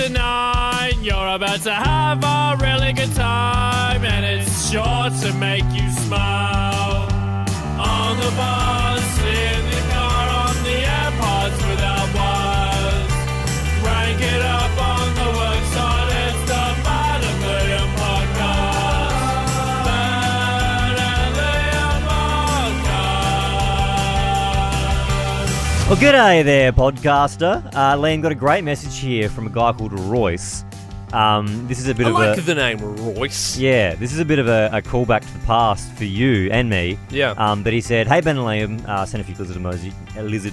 tonight. You're about to have a really good time, and it's sure to make you smile. On the bus, in the car, on the AirPods without wires. Rank it up on the worksite, it's the Matt and Liam podcast. Matt and Liam podcast. Well, g'day there, podcaster. Liam, got a great message here from a guy called Royce. This is a bit the name Royce. Yeah, this is a bit of a callback to the past for you and me. Yeah. But he said, "Hey Ben and Liam," sent a few lizard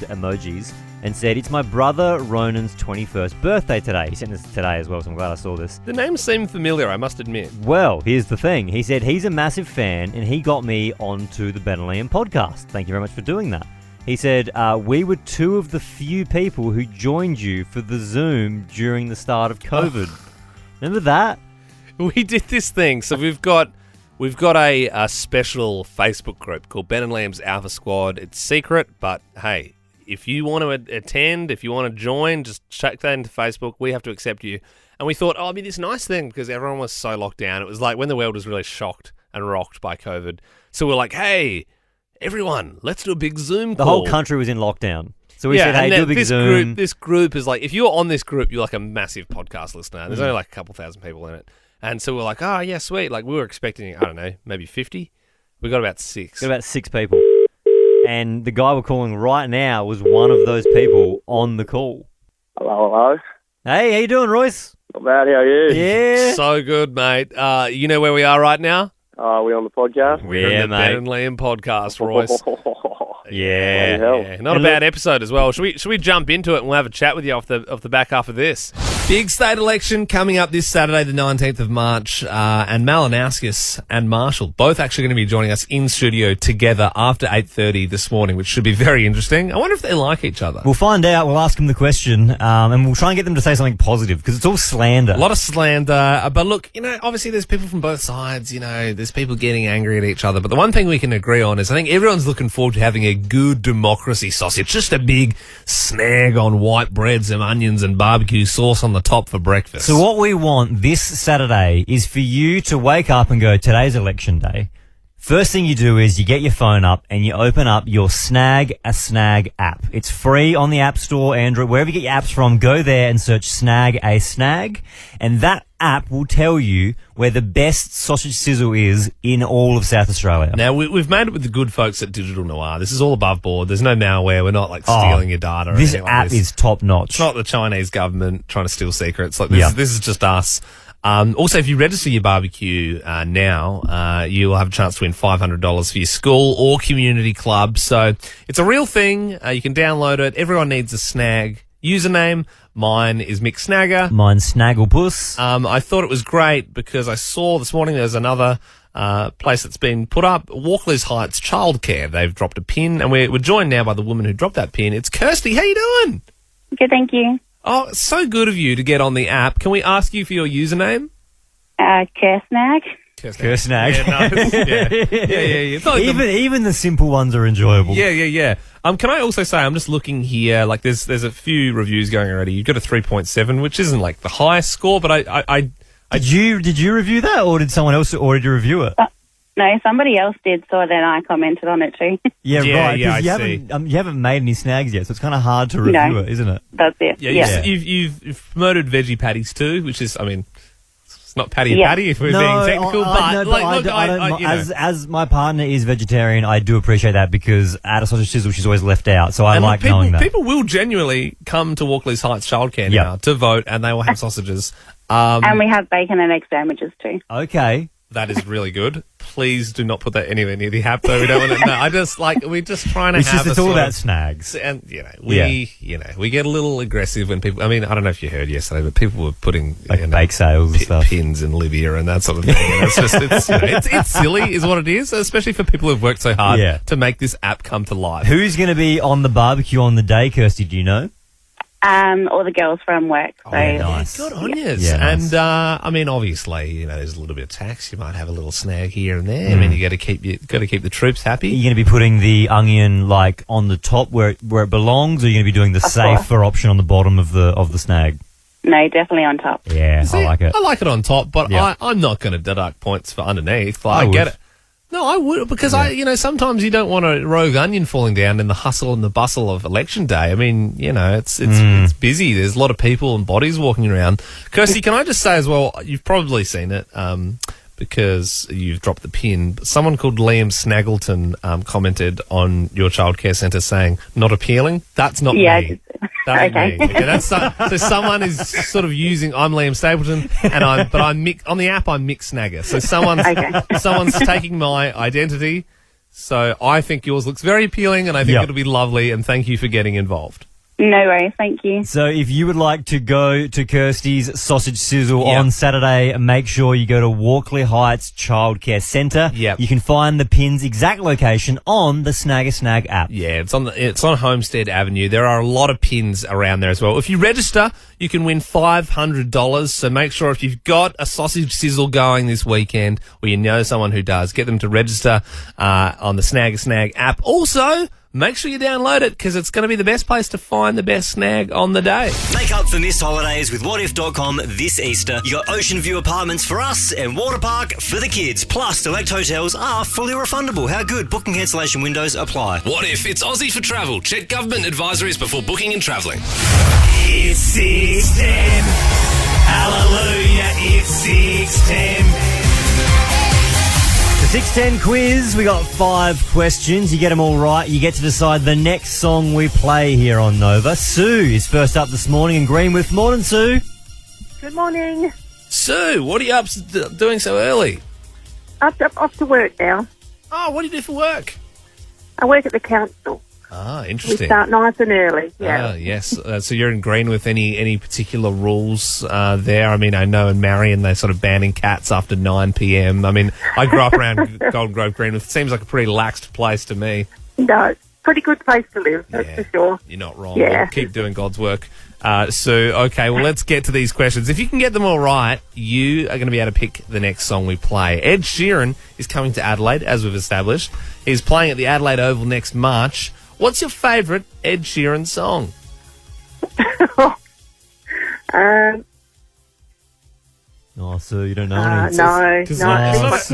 emojis, and said, "It's my brother Ronan's 21st birthday today." He sent this today as well, so I'm glad I saw this. The names seem familiar, I must admit. Well, here's the thing. He said he's a massive fan, and he got me onto the Ben and Liam podcast. Thank you very much for doing that. He said, we were two of the few people who joined you for the Zoom during the start of COVID. Remember that? We did this thing. So we've got a special Facebook group called Ben and Liam's Alpha Squad. It's secret, but hey, if you want to attend, if you want to join, just check that into Facebook. We have to accept you. And we thought, it'd be this nice thing because everyone was so locked down. It was like when the world was really shocked and rocked by COVID. So we're like, hey, everyone, let's do a big Zoom call. The whole country was in lockdown. So we said, hey, do a big Zoom. This group is like, if you're on this group, you're like a massive podcast listener. There's only like a couple thousand people in it. And so we're like, oh, yeah, sweet. Like we were expecting, I don't know, maybe 50. We got about 6. Got about 6 people. And the guy we're calling right now was one of those people on the call. Hello. Hey, how you doing, Royce? Not bad, how are you? Yeah. So good, mate. You know where we are right now? Are we on the podcast? We're in the mate. Ben and Liam podcast, Royce. Yeah. Not a bad episode as well. Should we jump into it and we'll have a chat with you off the back half of this? Big state election coming up this Saturday, the 19th of March, and Malinowskis and Marshall both actually going to be joining us in studio together after 8:30 this morning, which should be very interesting. I wonder if they like each other. We'll find out. We'll ask them the question, and we'll try and get them to say something positive because it's all slander. A lot of slander, but look, obviously there's people from both sides. There's people getting angry at each other. But the one thing we can agree on is I think everyone's looking forward to having a good democracy sausage, just a big snag on white bread, some onions and barbecue sauce on the top for breakfast. So what we want this Saturday is for you to wake up and go, today's election day. First thing you do is you get your phone up and you open up your Snag app. It's free on the App Store, Android, wherever you get your apps from. Go there and search Snag, and that app will tell you where the best sausage sizzle is in all of South Australia. Now, we've made it with the good folks at Digital Noir. This is all above board. There's no malware. We're not stealing your data or this anything like app is top notch. It's not the Chinese government trying to steal secrets. Like this is just us. Also, if you register your barbecue now, you'll have a chance to win $500 for your school or community club. So it's a real thing. You can download it. Everyone needs a Snag username. Mine is Mick Snagger. Mine's Snagglepuss. I thought it was great because I saw this morning there's another place that's been put up, Walkley's Heights Childcare. They've dropped a pin, and we're joined now by the woman who dropped that pin. It's Kirsty. How you doing? Good, thank you. Oh, so good of you to get on the app. Can we ask you for your username? Snag. Snag. Yeah, nice. Yeah. It's not like even the simple ones are enjoyable. Yeah. Can I also say, I'm just looking here, like there's a few reviews going already. You've got a 3.7, which isn't like the highest score, but Did you review that, or did someone else already review it? No, somebody else did, so then I commented on it too. Yeah, right. Yeah, I you haven't made any snags yet, so it's kind of hard to review it, isn't it? That's it. Yeah. You've promoted veggie patties too, which is, it's not patty if we're being technical, as my partner is vegetarian, I do appreciate that because at a sausage sizzle, she's always left out, so I like knowing that. People will genuinely come to Walkley's Heights Childcare now to vote, and they will have sausages. And we have bacon and egg sandwiches too. Okay. That is really good. Please do not put that anywhere near the app, though. We don't want to. No, we're just trying to have. It's all about snags, and we get a little aggressive when people. I don't know if you heard yesterday, but people were putting bake sales and stuff, pins in Libya and that sort of thing. And it's silly, is what it is, especially for people who've worked so hard to make this app come to life. Who's going to be on the barbecue on the day, Kirsty? Do you know? All the girls from work. So. Nice. Good on you. Yeah, and obviously, there's a little bit of tax. You might have a little snag here and there. You got to keep the troops happy. You're going to be putting the onion on the top where it belongs, or you're going to be doing the safer option on the bottom of the snag? No, definitely on top. Yeah, See, I like it. I like it on top, but Yeah. I'm not going to deduct points for underneath. I I get would. it. No, I would, because sometimes you don't want a rogue onion falling down in the hustle and the bustle of election day. I mean, it's busy. There's a lot of people and bodies walking around. Kirsty, can I just say as well, you've probably seen it, because you've dropped the pin. But someone called Liam Snaggleton commented on your childcare centre saying, "Not appealing." That's not Yeah, me. That ain't Okay. me. Okay, that's so someone is sort of using. I'm Liam Stapleton, and I'm on the app. I'm Mick Snagger. So someone's taking my identity. So I think yours looks very appealing, and I think Yep. it'll be lovely. And thank you for getting involved. No worries, thank you. So if you would like to go to Kirsty's Sausage Sizzle Yep. on Saturday, make sure you go to Walkley Heights Childcare Centre. Yep. You can find the pin's exact location on the Snag a Snag app. Yeah, it's on Homestead Avenue. There are a lot of pins around there as well. If you register, you can win $500. So make sure if you've got a sausage sizzle going this weekend, or you know someone who does, get them to register on the Snag a Snag app. Also, make sure you download it, because it's going to be the best place to find the best snag on the day. Make up for missed holidays with whatif.com this Easter. You got Ocean View apartments for us and Water Park for the kids. Plus, select hotels are fully refundable. How good? Booking cancellation windows apply. What if it's Aussie for travel? Check government advisories before booking and travelling. It's 610. Hallelujah, it's 610. The 610 quiz, we got 5 questions. You get them all right, you get to decide the next song we play here on Nova. Sue is first up this morning in Greenwith. Morning, Sue. Good morning. Sue, what are you up doing so early? Off to work now. Oh, what do you do for work? I work at the council. Ah, We interesting. start nice and early. Yeah. Ah, yes. So you're in Greenwith. Any particular rules there? I mean, I know in Marion they're sort of banning cats after 9 p.m. I mean, I grew up around Golden Grove, Greenwith. It seems like a pretty laxed place to me. No, pretty good place to live, that's for sure. You're not wrong. Yeah. Well, keep doing God's work. Sue, okay, well, let's get to these questions. If you can get them all right, you are going to be able to pick the next song we play. Ed Sheeran is coming to Adelaide, as we've established. He's playing at the Adelaide Oval next March. What's your favourite Ed Sheeran song? Oh, Sue, you don't know any. No, Because no. that's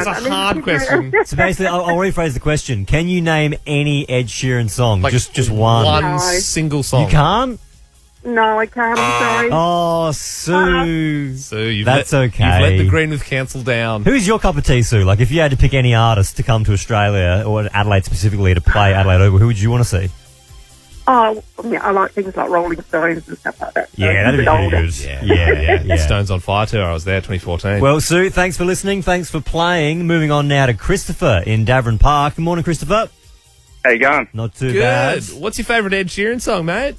a hard question. So basically, I'll rephrase the question. Can you name any Ed Sheeran song? Like just one. One No. single song. You can't? No, I can't. I'm sorry. Oh, Sue. Sue, That's okay. You've let the Greenwith Council down. Who's your cup of tea, Sue? Like, if you had to pick any artist to come to Australia, or Adelaide specifically, to play Adelaide Oval, who would you want to see? Oh, yeah, I like things like Rolling Stones and stuff like that. So Yeah, that'd be a bit pretty older. good. Yeah. Stones on Fire tour. I was there 2014. Well, Sue, thanks for listening. Thanks for playing. Moving on now to Christopher in Davern Park. Good morning, Christopher. How you going? Not too good. bad. What's your favourite Ed Sheeran song, mate?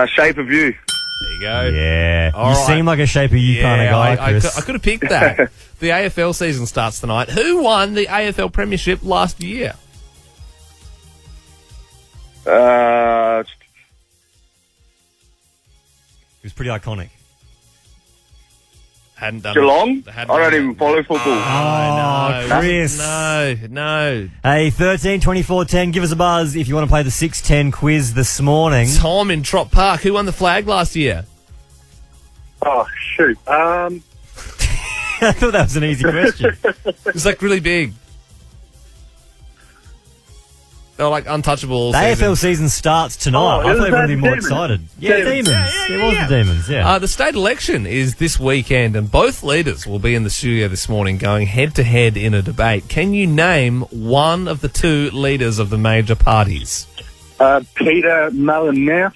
Shape of You. There you go. Yeah. All you right. seem like a shape of you kind of guy, I Chris. could have picked that. The AFL season starts tonight. Who won the AFL Premiership last year? It was pretty iconic. Hadn't done Geelong? it. Hadn't I don't done even it. follow football. Oh, no, Chris. No. Hey, 13 24 10, give us a buzz if you want to play the 610 quiz this morning. Tom in Trop Park. Who won the flag last year? Oh, shoot. I thought that was an easy question. It was like really big. They were like untouchable all The season. AFL season starts tonight. Oh, I it was thought everyone would be the more Demons. excited. Yeah, Demons. Demons. It was the Demons, yeah. The state election is this weekend, and both leaders will be in the studio this morning going head-to-head in a debate. Can you name one of the two leaders of the major parties? Peter Malinowski.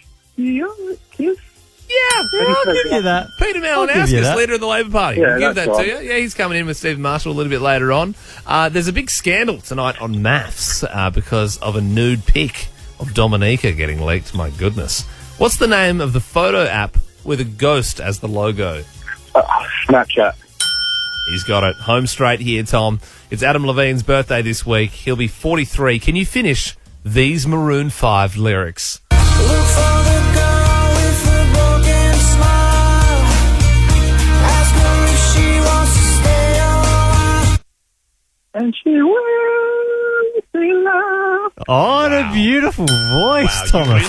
Yeah, I'll give you that. Peter I'll give Malinowski you is that. leader of the Labor Party. Yeah, We'll give that's that to right. you. Yeah, he's coming in with Stephen Marshall a little bit later on. There's a big scandal tonight on maths because of a nude pic of Dominica getting leaked. My goodness. What's the name of the photo app with a ghost as the logo? Snapchat. He's got it. Home straight here, Tom. It's Adam Levine's birthday this week. He'll be 43. Can you finish these Maroon 5 lyrics? And she will be loved. Oh, what a beautiful voice, Wow, Thomas.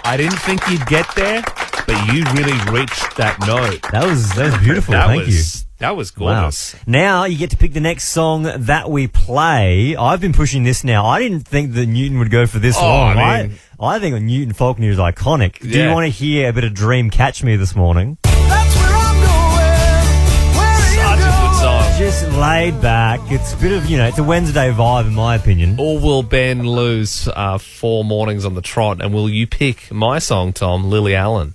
I didn't think you'd get there, but you really reached that note. That was beautiful. Thank you. That was gorgeous. Wow. Now you get to pick the next song that we play. I've been pushing this now. I didn't think that Newton would go for this long. I think Newton Faulkner is iconic. Do you want to hear a bit of Dream Catch Me this morning? Such a good song. Just laid back. It's a bit of, it's a Wednesday vibe in my opinion. Or will Ben lose 4 mornings on the trot, and will you pick my song, Tom, Lily Allen?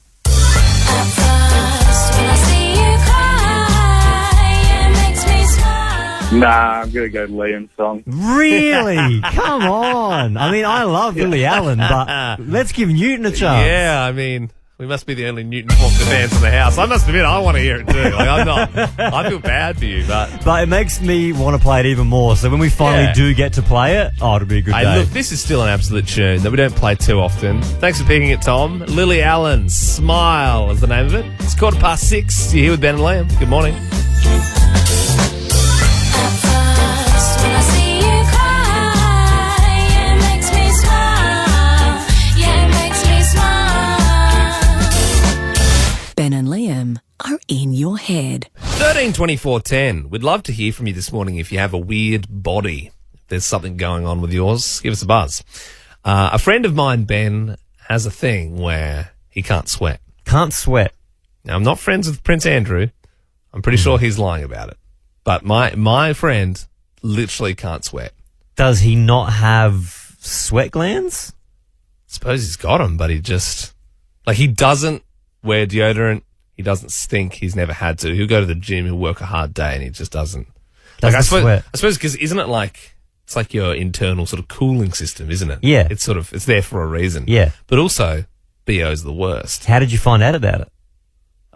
Nah, I'm going to go Liam's song. Really? Come on. I mean, I love Lily Allen, but let's give Newton a chance. Yeah, I mean, we must be the only Newton Faulkner fans in the house. I must admit, I want to hear it too. Like, I'm not. I feel bad for you, but it makes me want to play it even more. So when we finally do get to play it, it'll be a good day. Look, this is still an absolute tune that we don't play too often. Thanks for picking it, Tom. Lily Allen, Smile is the name of it. It's 6:15. You're here with Ben and Liam. Good morning. Ben and Liam are in your head. 132410. We'd love to hear from you this morning if you have a weird body. If there's something going on with yours, give us a buzz. A friend of mine, Ben, has a thing where he can't sweat. Can't sweat. Now, I'm not friends with Prince Andrew. I'm pretty sure he's lying about it. But my friend literally can't sweat. Does he not have sweat glands? I suppose he's got them, but he just... he doesn't wear deodorant. He doesn't stink. He's never had to. He'll go to the gym. He'll work a hard day, and he just doesn't. I suppose because isn't it it's like your internal sort of cooling system, isn't it? Yeah. It's there for a reason. Yeah. But also, BO's the worst. How did you find out about it?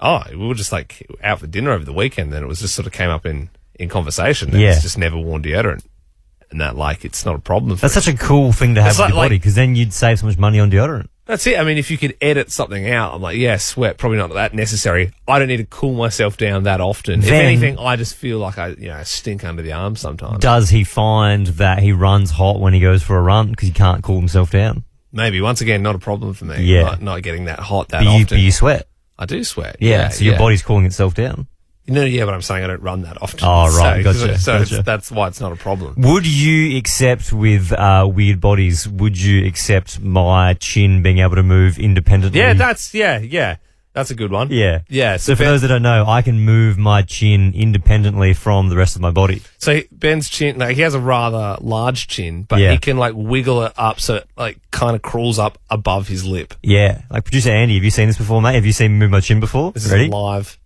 Oh, we were just out for dinner over the weekend, and it was just sort of came up in conversation. And He's just never worn deodorant. And that, it's not a problem for That's him. such a cool thing to have with your body, because then you'd save so much money on deodorant. That's it. I mean, if you could edit something out, I'm like, yeah, sweat, probably not that necessary. I don't need to cool myself down that often. If anything, I just feel like I stink under the arms sometimes. Does he find that he runs hot when he goes for a run because he can't cool himself down? Maybe. Once again, not a problem for me. Yeah. Not getting that hot that often. But you sweat. I do sweat. Yeah, so your body's cooling itself down. No, yeah, but I'm saying I don't run that often. Oh, right, gotcha. gotcha. That's why it's not a problem. Would you accept with weird bodies, would you accept my chin being able to move independently? Yeah, that's a good one. Yeah. Yeah. So for those that don't know, I can move my chin independently from the rest of my body. So Ben's chin, he has a rather large chin, but he can wiggle it up so it kind of crawls up above his lip. Yeah. Like producer Andy, have you seen this before, mate? Have you seen me move my chin before? This is live.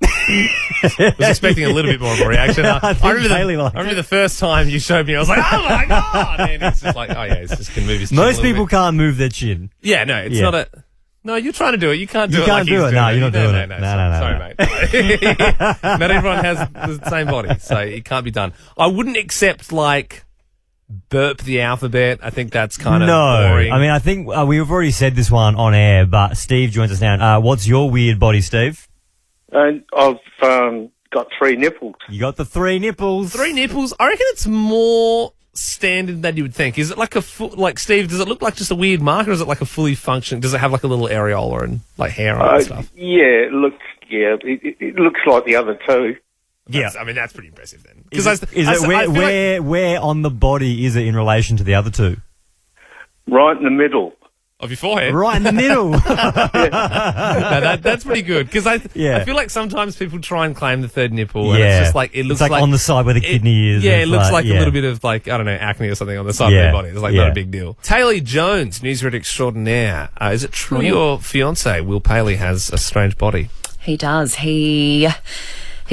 I was expecting a little bit more of a reaction. I remember the first time you showed me, I was like, oh my God! And it's just it's just can move his chin. Most people can't move their chin. Yeah, no, it's not a... No, you're trying to do it. You can't do it. You can't do it. No, you're not doing it. No. Sorry, mate. Not everyone has the same body, so it can't be done. I wouldn't accept, burp the alphabet. I think that's kind of boring. I mean, I think we've already said this one on air, but Steve joins us now. What's your weird body, Steve? And I've got 3 nipples. You got the 3 nipples. 3 nipples? I reckon it's more standard than you would think. Is it Steve, does it look like just a weird mark, or is it a fully functioning? Does it have a little areola and hair on it and stuff? Yeah, it looks like the other 2. Yeah, I mean that's pretty impressive then. Where on the body is it in relation to the other 2? Right in the middle. Of your forehead? Right in the middle. No, that's pretty good. Because I feel like sometimes people try and claim the 3rd nipple, and it's just it looks like on the side where the kidney is. Yeah, it looks like a little bit of I don't know, acne or something on the side of their body. It's not a big deal. Taylor Jones, newsreader extraordinaire. Is it true your fiancé, Will Paley, has a strange body? He does. He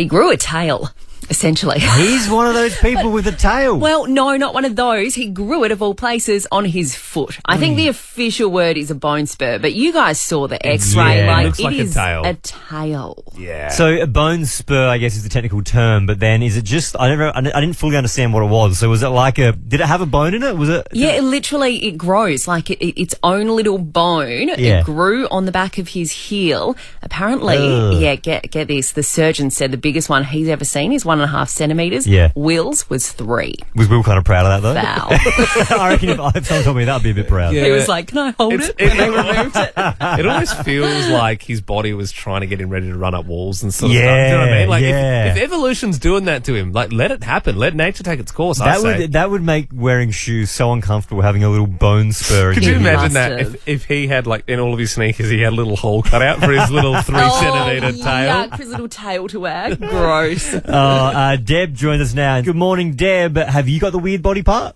grew a tail. Essentially. He's one of those people with a tail. Well, no, not one of those. He grew it, of all places, on his foot. I think the official word is a bone spur, but you guys saw the X-ray. Yeah, it looks like a tail. A tail. Yeah. So a bone spur, I guess, is the technical term, but then is it just, I didn't fully understand what it was. So was it did it have a bone in it? Was it? Yeah, it grows like its own little bone. Yeah. It grew on the back of his heel. Apparently, get this, the surgeon said the biggest one he's ever seen is one 1.5 centimetres. Yeah. Will's was 3. Was Will kind of proud of that, though? Foul. I reckon if someone told me that, I'd be a bit proud. Yeah. He was like, can I hold it? When they removed it. It almost feels like his body was trying to get him ready to run up walls and sort of Yeah, stuff. Do you know what I mean? Like, yeah. if evolution's doing that to him, like, let it happen. Let nature take its course, I say. That would make wearing shoes so uncomfortable, having a little bone spur. Could you He imagine must that have. if he had, like, in all of his sneakers, he had a little hole cut out for his little 3-centimetre tail? Yuck, for his little tail to wag. Gross. Deb joins us now. Good morning, Deb. Have you got the weird body part?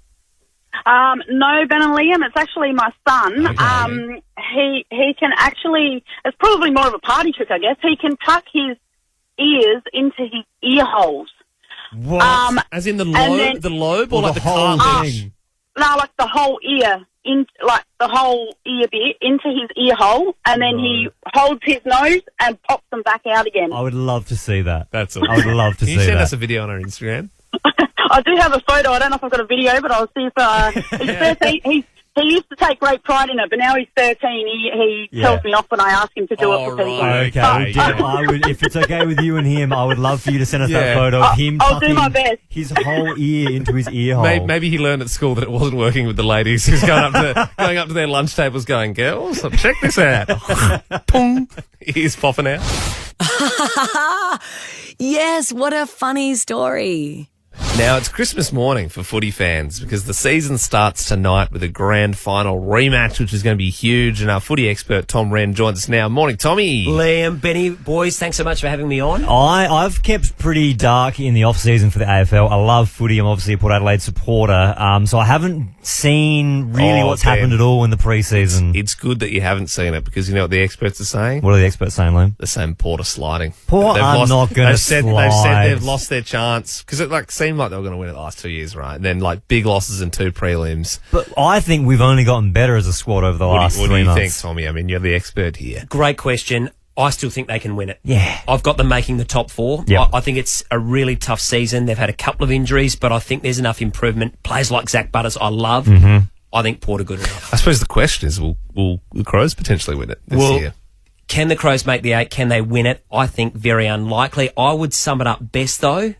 No, Ben and Liam, it's actually my son. Okay. He can actually, it's probably more of a party trick, I guess. He can tuck his ears into his ear holes. What? As in the then- lobe or like the whole cartilage? thing? No, like the whole ear, like the whole ear bit into his ear hole, and then he holds his nose and pops them back out again. I would love to see that. That's all. I would love to Can see you send that. us a video on our Instagram? I do have a photo. I don't know if I've got a video, but I'll see if he's 13. He used to take great pride in it, but now he's 13. He tells me off when I ask him to do it for people. right. Okay, Okay, well, Deb, yeah. I would, if it's okay with you and him, I would love for you to send us that Yeah. photo of him I'll do tucking my best. his whole ear into his ear hole. Maybe he learned at school that it wasn't working with the ladies. He was going up to their lunch tables going, girls, check this out. Pong. Ears popping out. Yes, what a funny story. Now, it's Christmas morning for footy fans because the season starts tonight with a grand final rematch, which is going to be huge. And our footy expert, Tom Rehn, joins us now. Morning, Tommy. Liam, Benny, boys, thanks so much for having me on. I've kept pretty dark in the off-season for the AFL. I love footy. I'm obviously a Port Adelaide supporter. So I haven't seen really what's Ben, happened at all in the pre-season. It's good that you haven't seen it because you know what the experts are saying? What are the experts saying, Liam? The same Port are sliding. Port are not going to They've said slide. they've lost their chance because it seemed like they were going to win it the last 2 years, right? And then big losses in 2 prelims. But I think we've only gotten better as a squad over the last 3 What do you months. think, Tommy? I mean, you're the expert here. Great question. I still think they can win it. Yeah. I've got them making the top 4. Yep. I think it's a really tough season. They've had a couple of injuries, but I think there's enough improvement. Players like Zach Butters, I love. Mm-hmm. I think Port are good enough. I suppose the question is, will the Crows potentially win it this year? Can the Crows make the 8? Can they win it? I think very unlikely. I would sum it up best, though,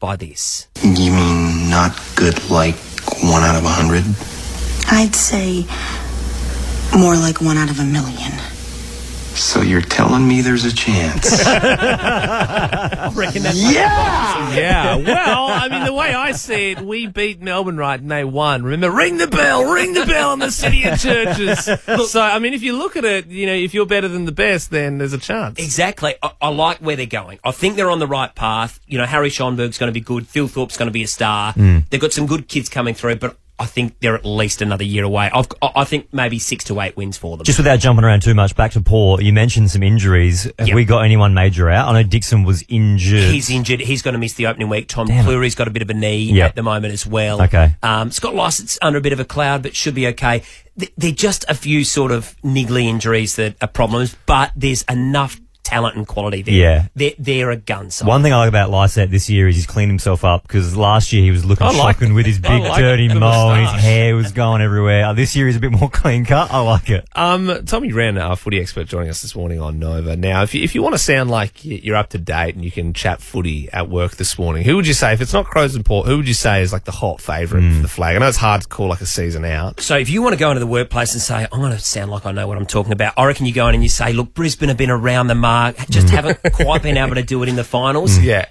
by this. You mean not good like 1 out of 100? I'd say more like 1 out of 1,000,000. So you're telling me there's a chance? I reckon that's Yeah, well, I mean, the way I see it, we beat Melbourne, right, and they won. Remember, ring the bell in the city of churches. So, I mean, if you look at it, you know, if you're better than the best, then there's a chance. Exactly. I like where they're going. I think they're on the right path. You know, Harry Schonberg's going to be good. Phil Thorpe's going to be a star. They've got some good kids coming through, but I think they're at least another year away. I think maybe 6 to 8 wins for them. Just without jumping around too much, back to Port, you mentioned some injuries. Have we got anyone major out? I know Dixon was injured. He's injured. He's going to miss the opening week. Tom Cleary's got a bit of a knee at the moment as well. Okay. Scott Lycett's under a bit of a cloud, but should be okay. They're just a few sort of niggly injuries that are problems, but there's enough talent and quality there. Yeah. They're a gun side. One thing I like about Lysette this year is he's cleaned himself up because last year he was looking shocking with his big dirty mole and his hair was going everywhere. This year he's a bit more clean cut. I like it. Tommy Rehn, our footy expert, joining us this morning on Nova. Now, if you want to sound like you're up to date and you can chat footy at work this morning, who would you say, if it's not Crows and Port, who would you say is like the hot favourite for the flag? I know it's hard to call like a season out. So if you want to go into the workplace and say, I'm going to sound like I know what I'm talking about, I reckon you go in and you say, look, Brisbane have been around the mark, just haven't quite been able to do it in the finals. Yeah.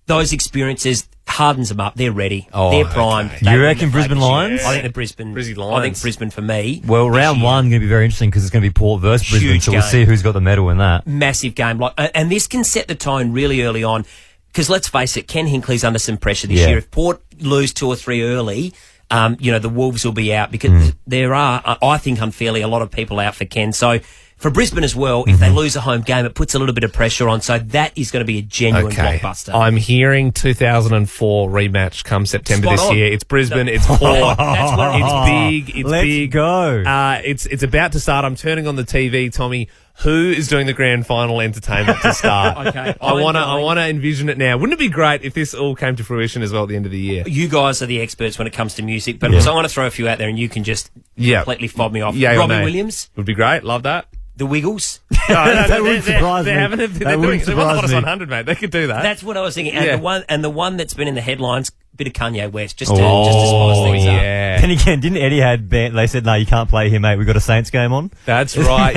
Those experiences hardens them up. They're ready. Oh, they're primed. okay. You reckon Brisbane Lions? I think the Brisbane Lions. I think Brisbane for me. Well, round one going to be very interesting because it's going to be Port versus Brisbane, Huge so we'll game. see who's got the medal in that. Massive game. And this can set the tone really early on because let's face it, Ken Hinckley's under some pressure this year. If Port lose 2 or 3 early, the Wolves will be out because there are, I think unfairly, a lot of people out for Ken. So for Brisbane as well, if they lose a home game, it puts a little bit of pressure on. So that is going to be a genuine blockbuster. I'm hearing 2004 rematch come September Spot this on. year. It's Brisbane, it's Port. That's where It's big. It's Let's big. go. It's about to start. I'm turning on the TV, Tommy. Who is doing the grand final entertainment to start? Okay, I want to envision it now. Wouldn't it be great if this all came to fruition as well at the end of the year? You guys are the experts when it comes to music, but so I want to throw a few out there and you can just completely fob me off. Yeah, Robbie Williams. Would be great. Love that. The Wiggles. That wouldn't surprise me. They won the Hottest me. 100, mate. They could do that. That's what I was thinking. And the one that's been in the headlines, bit of Kanye West, just to spice things up. Then again, didn't Eddie they said, no, you can't play here, mate. We've got a Saints game on. That's right.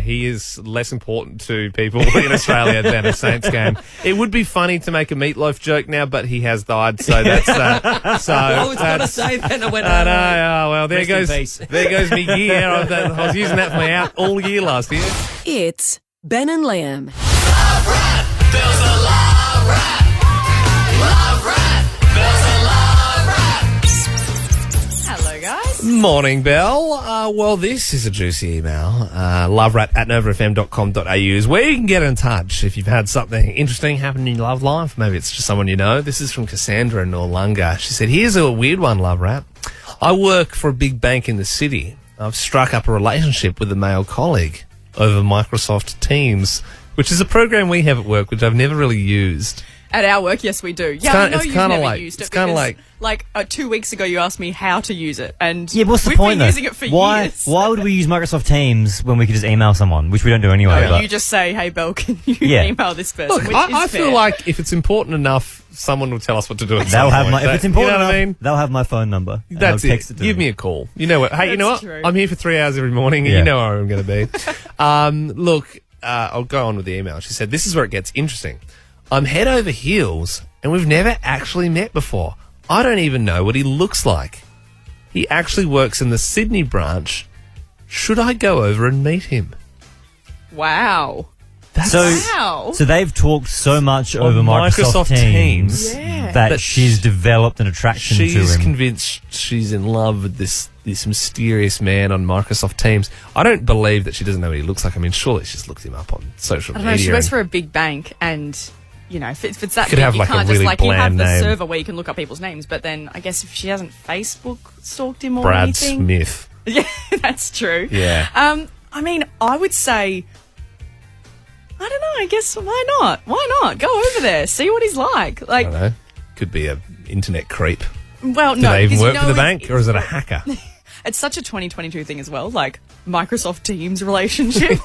He is less important to people in Australia than a Saints game. It would be funny to make a meatloaf joke now, but he has died, so that's I was going to say that, and I went, there goes me year. I was using that for my out all year last year. It's Ben and Liam. Love rap, Bill's a love rap. Love rap, Bill's a love rap. Hello, guys. Morning, Belle. Well, this is a juicy email. loverat@novafm.com.au is where you can get in touch if you've had something interesting happen in your love life. Maybe it's just someone you know. This is from Cassandra in Noarlunga. She said, here's a weird one, Love Rat. I work for a big bank in the city. I've struck up a relationship with a male colleague over Microsoft Teams, which is a program we have at work, which I've never really used. At our work, yes, we do. Yeah, I know you've never used it. It's kind of like 2 weeks ago, you asked me how to use it, and what's the we've point been though? using it for years. Why would we use Microsoft Teams when we could just email someone, which we don't do anyway? You just say, "Hey, Belle, can you email this person?" Look, which I is feel fair. like if it's important enough, someone will tell us what to do. If it's important enough, they'll have my phone number. That's text it. it to Give them. me a call. You know what? Hey, you know what? True. I'm here for 3 hours every morning, and you know where I'm going to be. Look, I'll go on with the email. She said, this is where it gets interesting. I'm head over heels, and we've never actually met before. I don't even know what he looks like. He actually works in the Sydney branch. Should I go over and meet him? Wow. So they've talked so much over Microsoft Teams that she's developed an attraction to him. She's convinced she's in love with this mysterious man on Microsoft Teams. I don't believe that she doesn't know what he looks like. I mean, surely she's looked him up on social media. I don't know, she works for a big bank, and you know, if it's that could big, have you like a can't really just you have bland the name. server where you can look up people's names, but then I guess if she hasn't Facebook stalked him or Brad anything. Smith. Yeah, that's true. Yeah. I mean, I would say, I don't know, I guess why not? Why not? Go over there, see what he's like. I don't know. Could be a internet creep. Well, Do no. they even 'cause work for the bank, or is it a hacker? It's such a 2022 thing as well, like Microsoft Teams relationship.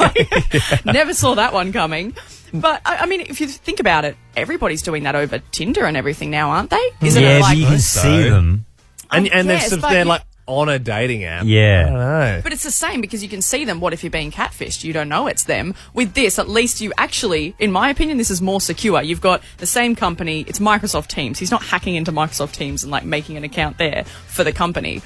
Never saw that one coming. But, I mean, if you think about it, everybody's doing that over Tinder and everything now, aren't they? Isn't it like... but you can see them. And yes, they're like on a dating app. Yeah. I don't know. But it's the same because you can see them. What if you're being catfished? You don't know it's them. With this, at least you actually, in my opinion, this is more secure. You've got the same company. It's Microsoft Teams. He's not hacking into Microsoft Teams and like making an account there for the company.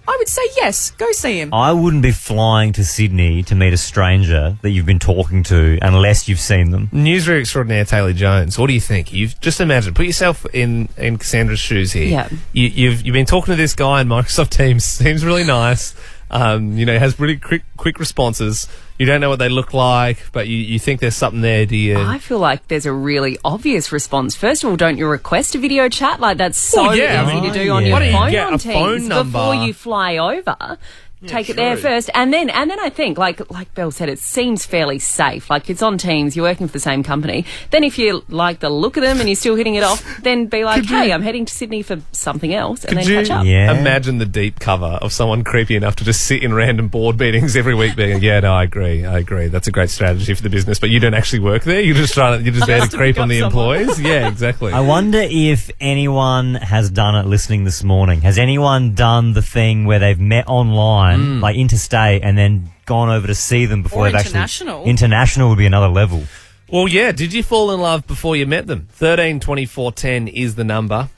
I would say yes. Go see him. I wouldn't be flying to Sydney to meet a stranger that you've been talking to unless you've seen them. Newsreader extraordinaire Taylor Jones. What do you think? You've just imagine, put yourself in Cassandra's shoes here. Yeah. You've been talking to this guy in Microsoft Teams. Seems really nice. Has really quick responses. You don't know what they look like, but you think there's something there, do you? I feel like there's a really obvious response. First of all, don't you request a video chat? Like, that's so easy to do on your Why don't you phone get on a Teams phone number? before you fly over. Take it there first, and then I think, like Belle said, it seems fairly safe. Like, it's on Teams, you're working for the same company. Then if you like the look of them and you're still hitting it off, then be like, hey, I'm heading to Sydney for something else, and then catch up. Imagine the deep cover of someone creepy enough to just sit in random board meetings every week being, I agree. That's a great strategy for the business, but you don't actually work there. You're just there to creep on the employees. Yeah, exactly. I wonder if anyone has done it listening this morning. Has anyone done the thing where they've met online, like interstate, and then gone over to see them before Or they've international. actually... International would be another level. Well, yeah. Did you fall in love before you met them? 13 24 10 is the number.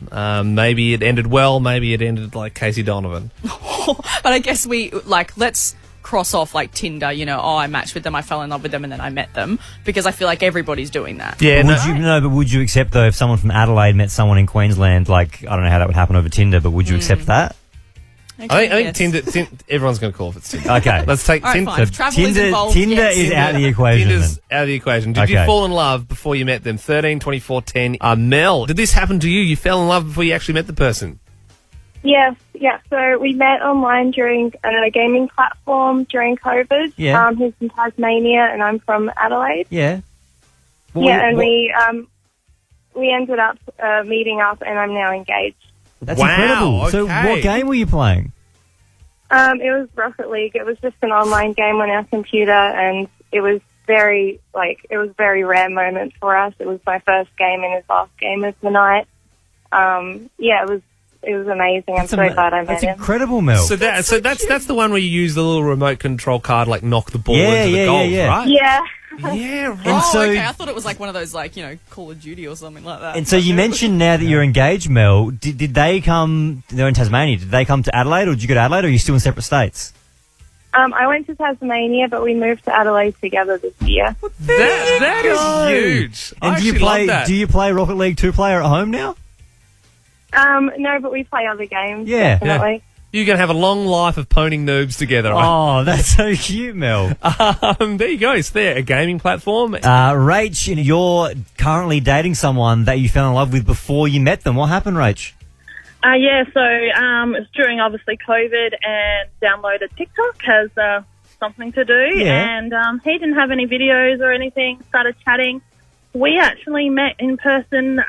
Maybe it ended well. Maybe it ended like Casey Donovan. But I guess let's cross off like Tinder, I matched with them, I fell in love with them, and then I met them, because I feel like everybody's doing that. Yeah, but would you accept, though, if someone from Adelaide met someone in Queensland, like, I don't know how that would happen over Tinder, but would you accept that? I think Tinder, everyone's going to call if it's Tinder. Okay. Let's take All right, Tinder. fine. If travel is involved, Tinder yes. is out of the equation. Tinder's out of the equation. Did you fall in love before you met them? 13 24 10. Mel, did this happen to you? You fell in love before you actually met the person? Yes, yeah. So we met online during a gaming platform during COVID. Yeah. He's from Tasmania and I'm from Adelaide. Yeah. We ended up meeting up and I'm now engaged. That's Wow, incredible. So okay. what game were you playing? It was Rocket League. It was just an online game on our computer, and it was very rare moment for us. It was my first game and his last game of the night. It was amazing. I'm so glad I met That's him. incredible, Mel. So that's the one where you use the little remote control card, like knock the ball into the goals, right? Yeah. Yeah, right. And so- okay. I thought it was like one of those, like, Call of Duty or something like that. And so you mentioned now that you're engaged, Mel. Did they come? They're in Tasmania. Did they come to Adelaide, or did you go to Adelaide, or are you still in separate states? I went to Tasmania, but we moved to Adelaide together this year. That is huge. And I do you actually play? love that. Do you play Rocket League 2-player at home now? No, but we play other games. Yeah. Definitely. You're going to have a long life of poning noobs together. Oh, that's so cute, Mel. There you go. It's there, a gaming platform. Rach, you're currently dating someone that you fell in love with before you met them. What happened, Rach? So it's during obviously COVID and downloaded TikTok as something to do. Yeah. And he didn't have any videos or anything, started chatting. We actually met in person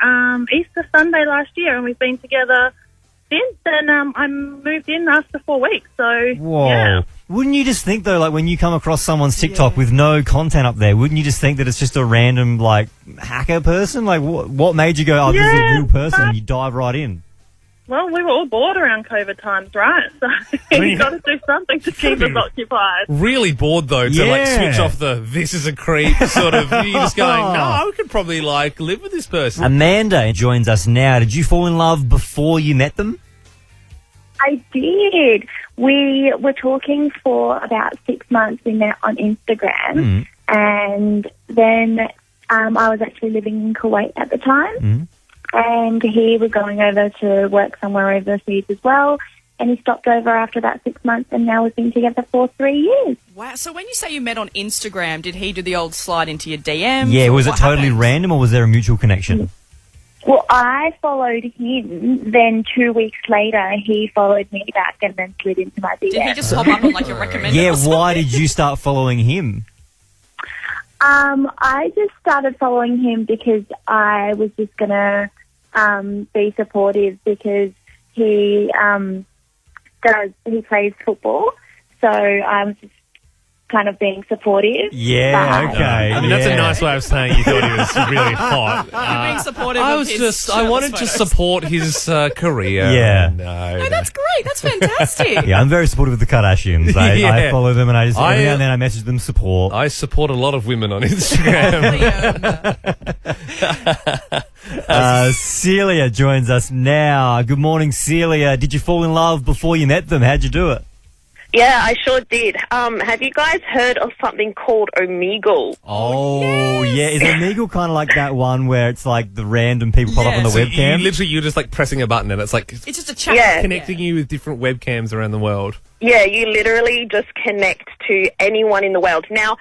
Easter Sunday last year, and we've been together since. And I moved in after 4 weeks. So, Whoa. yeah. Wouldn't you just think, though, like when you come across someone's TikTok with no content up there, wouldn't you just think that it's just a random, like, hacker person? Like, what made you go, oh, this is a real person, and you dive right in? Well, we were all bored around COVID times, right? So you've got to do something to keep us occupied. Really bored, though, to like switch off the this is a creep sort of. You're just going, no, I could probably like live with this person. Amanda joins us now. Did you fall in love before you met them? I did. We were talking for about 6 months. We met on Instagram, and then I was actually living in Kuwait at the time, and he was going over to work somewhere overseas as well, and he stopped over after about 6 months, and now we've been together for 3 years. Wow. So when you say you met on Instagram, did he do the old slide into your DMs? Yeah, was it What totally happened? random, or was there a mutual connection? Well, I followed him, then 2 weeks later he followed me back and then slid into my DM. Did he just pop up on like your recommended? Yeah, or something? why did you start following him? I just started following him because I was just going to be supportive because he plays football, so I was just kind of being supportive. Yeah, okay. I mean, that's a nice way of saying you thought he was really hot. You're being supportive I of was his just, I shirtless wanted to photos. support his career. Yeah. No, that's great. That's fantastic. Yeah, I'm very supportive of the Kardashians. I Yeah. follow them, and I just every I, now and then I message them support. I support a lot of women on Instagram. Celia joins us now. Good morning, Celia. Did you fall in love before you met them? How'd you do it? Yeah, I sure did. Have you guys heard of something called Omegle? Oh, yeah. Is Omegle kind of like that one where it's like the random people pop up on the So webcam? you're just like pressing a button and it's like It's just a chat. Yeah. connecting you with different webcams around the world. Yeah, you literally just connect to anyone in the world. Now,